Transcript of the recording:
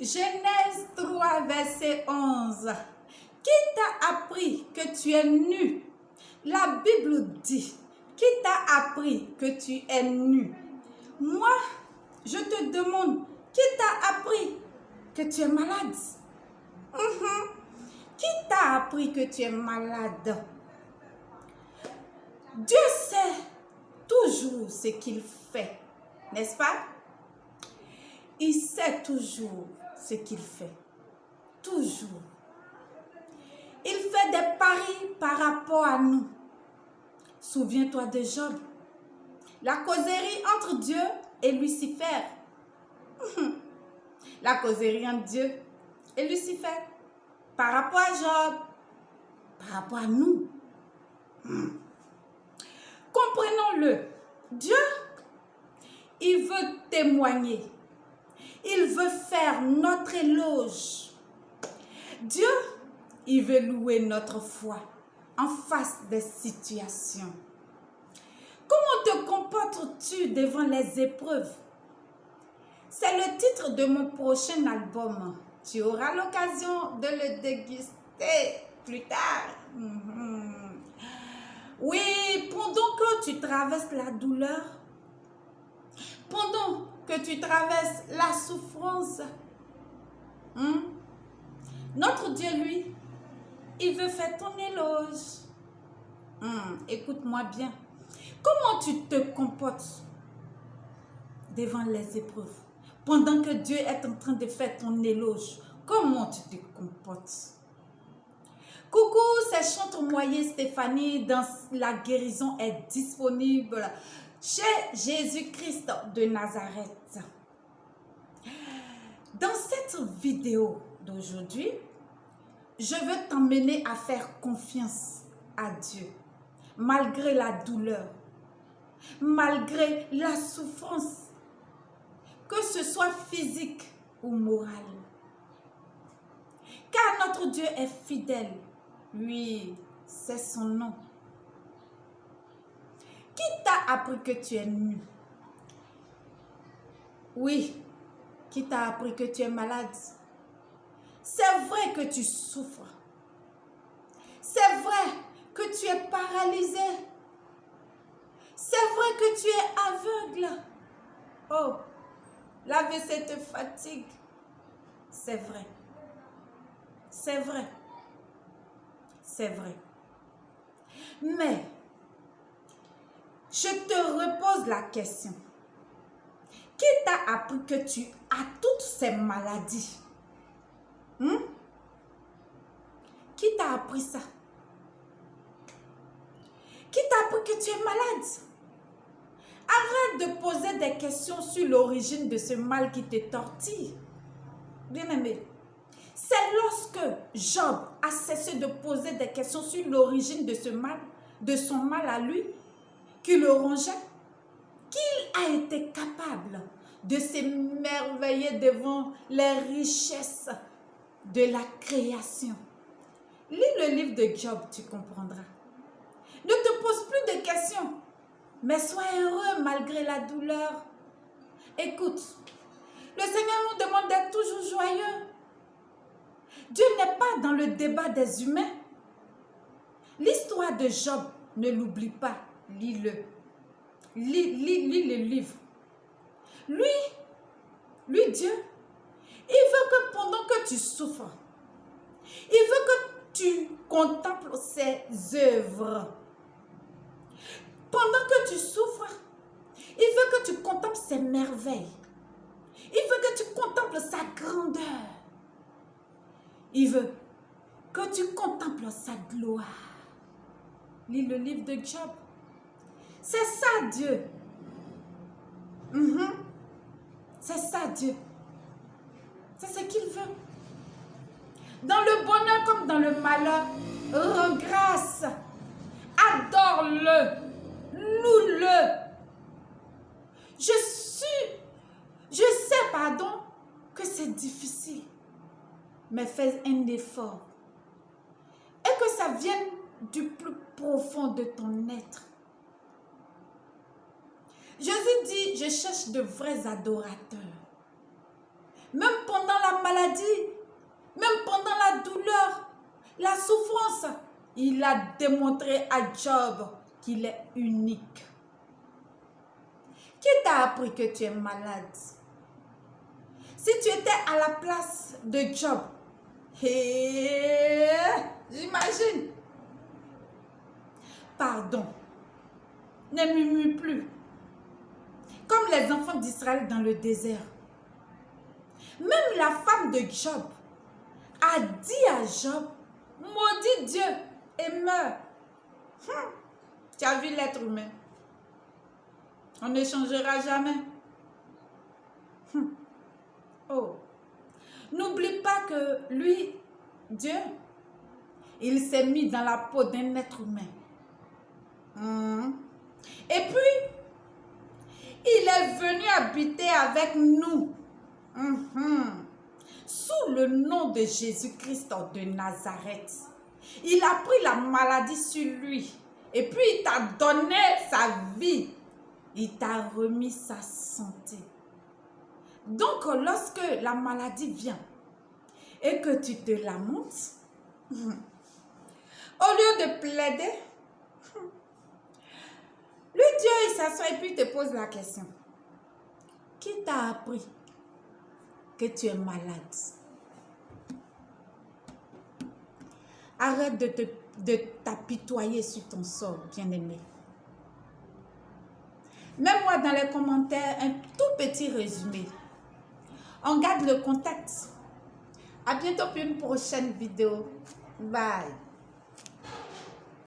Genèse 3, verset 11. Qui t'a appris que tu es nu? La Bible dit, qui t'a appris que tu es nu? Moi, je te demande, qui t'a appris que tu es malade? Qui t'a appris que tu es malade? Dieu sait toujours ce qu'il fait, n'est-ce pas? Il sait toujours ce qu'il fait. Toujours. Il fait des paris par rapport à nous. Souviens-toi de Job. La causerie entre Dieu et Lucifer. La causerie entre Dieu et Lucifer. Par rapport à Job. Par rapport à nous. Comprenons-le. Dieu, il veut témoigner. Il veut faire notre éloge. Dieu, il veut louer notre foi en face des situations. Comment te comportes-tu devant les épreuves? C'est le titre de mon prochain album. Tu auras l'occasion de le déguster plus tard. Oui, pendant que tu traverses la douleur, pendant que tu traverses la souffrance, notre Dieu, lui, il veut faire ton éloge. Écoute-moi bien. Comment tu te comportes devant les épreuves? Pendant que Dieu est en train de faire ton éloge, comment tu te comportes? Coucou, c'est Chantre-Moyer Stéphanie. Dans la guérison est disponible chez Jésus-Christ de Nazareth. Dans cette vidéo d'aujourd'hui, je veux t'emmener à faire confiance à Dieu, malgré la douleur, malgré la souffrance, que ce soit physique ou morale. Car notre Dieu est fidèle. Oui, c'est son nom. Qui t'a appris que tu es nu? Oui, qui t'a appris que tu es malade? C'est vrai que tu souffres. C'est vrai que tu es paralysé. C'est vrai que tu es aveugle. Oh, la WC te fatigue. C'est vrai. C'est vrai. C'est vrai. Mais, je te repose la question. Qui t'a appris que tu as toutes ces maladies? Qui t'a appris ça? Qui t'a appris que tu es malade? Arrête de poser des questions sur l'origine de ce mal qui te torture. Bien-aimé, c'est lorsque Job a cessé de poser des questions sur l'origine de ce mal, de son mal à lui, qui le rongeait, qu'il a été capable de s'émerveiller devant les richesses de la création. Lis le livre de Job, tu comprendras. Ne te pose plus de questions, mais sois heureux malgré la douleur. Écoute, le Seigneur nous demande d'être toujours joyeux. Dieu n'est pas dans le débat des humains. L'histoire de Job, ne l'oublie pas, lis-le. Lis le livre. Lui, Dieu, il veut que pendant que tu souffres, il veut que tu contemples ses œuvres. Pendant que tu souffres, il veut que tu contemples ses merveilles. Il veut que tu contemples sa grandeur. Il veut que tu contemples sa gloire. Lis le livre de Job. C'est ça Dieu. C'est ça Dieu. C'est ce qu'il veut. Dans le bonheur comme dans le malheur, rends grâce. Adore-le. Loue-le. Je sais, que c'est difficile. Mais fais un effort. Et que ça vienne du plus profond de ton être. Jésus dit, je cherche de vrais adorateurs. Même pendant la maladie, même pendant la douleur, la souffrance, il a démontré à Job qu'il est unique. Qui t'a appris que tu es malade? Si tu étais à la place de Job, j'imagine. Pardon, ne murmure plus. Comme les enfants d'Israël dans le désert. Même la femme de Job a dit à Job, maudit Dieu et meurs. Tu as vu l'être humain? On ne changera jamais. Oh. N'oublie pas que lui, Dieu, il s'est mis dans la peau d'un être humain. Et puis, il est venu habiter avec nous. Sous le nom de Jésus-Christ de Nazareth. Il a pris la maladie sur lui. Et puis, il t'a donné sa vie. Il t'a remis sa santé. Donc, lorsque la maladie vient et que tu te lamentes, au lieu de plaider, lui, Dieu, il s'assoit et puis il te pose la question. Qui t'a appris que tu es malade? Arrête de t'apitoyer sur ton sort, bien-aimé. Mets-moi dans les commentaires un tout petit résumé. On garde le contact. À bientôt pour une prochaine vidéo. Bye.